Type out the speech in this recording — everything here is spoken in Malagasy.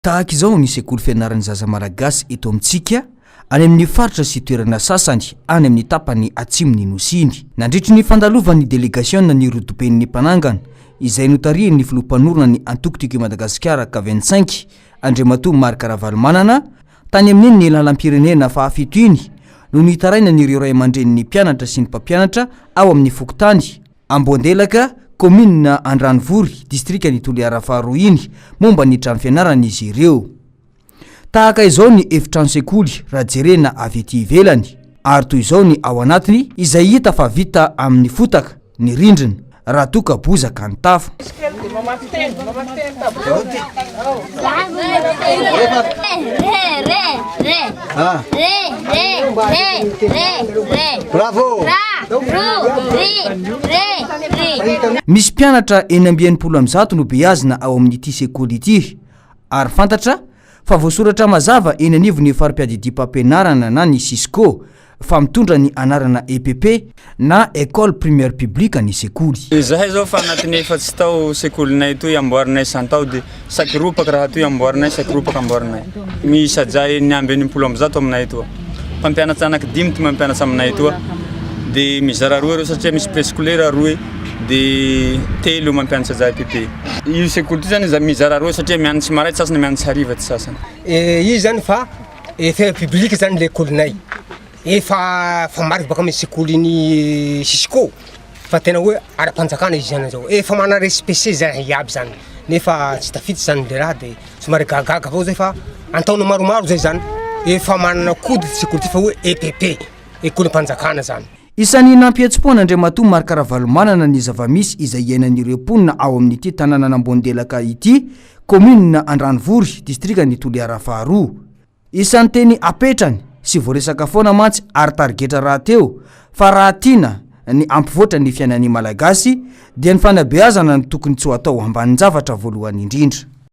Tahaka izao ny sekoly fianaran'ny zaza malagasy eto amintsika any amin'ny faritra sy toerana sasany any amin'ny tapany atsimon'ny nosiny. Nandritra ny fandalovan'ny délégation ny rodoben'ny mpanangana izay notarian'ny filompanorona ny antokotiko i Madagasikara ka 25 Andriamatoa Marc Ravalomanana tany amin'ny ny lalam-pirenena fahafito iny no nitaraina ny ray aman-dren'ny mpianatra sy ny mpampianatra ao amin'ny Fokotany Ambondelaka commune Andranovory district Toliara faharoa iny momba ny trano fianarana izy ireo. Tahaka izao ny efitrano sekoly raha jerena avy ety ivelany ary toy izao ny ao anatiny izay hita fa vita amin'ny fotaka ny rindrina raha toka bozaka ny tafo. Misy mpianatra 970 no beazina ao amin'ity sekoly ity ary fantatra fa voasoratra mazava eny anivon'ny Fampianarana na ny Cisco fa mitondra ny anarana EPP na école primaire publique ny sekoly. Zahay zao fa anatin'ny efatsy tao sekolinay toy amboarinay santao de sakiropaka raha toy amboarinay sakiropaka amboarinay. Misy ajay ny amby 80 aminay toa. Mpampianatra anaky 5 mampianatra aminay toa. De mizara roa reo satria misy préscolaire roe de telo mampianatra za EPP. Io sekoly zany za mizara roa satria mianatra maray sasany mianatra hariva ty sasany. Io zany fa efa public zany l'écolenay. Efa marika baka amin'ny sekoly ny Cisco fa tena hoe ara-panjakana izy zany zao. Efa mana respect zany iaby zany. Nefa tsy tafity zany le raha de somary gagaga avao zay fa antaona maromaro zay zany. Efa manana kody sekoly ty fa hoe EPP, ekolim-panjakana zany. Isan'ny nampihetsi-pona Andriamatoa Marc Ravalomanana ny zavamisy izay iainan'ireo mponina ao amin'ity tanàna Ambondelaka ity commune Andranovory district Toliara faharoa. Isan'ny teny apetrany sy voaresaka foana mantsy ary targetra raha teo fa raha tiana ny ampivoatra ny fiainan'ny malagasy dia ny fanabeazana ny tokony tsy ho atao ambanin-javatra voalohany indrindra.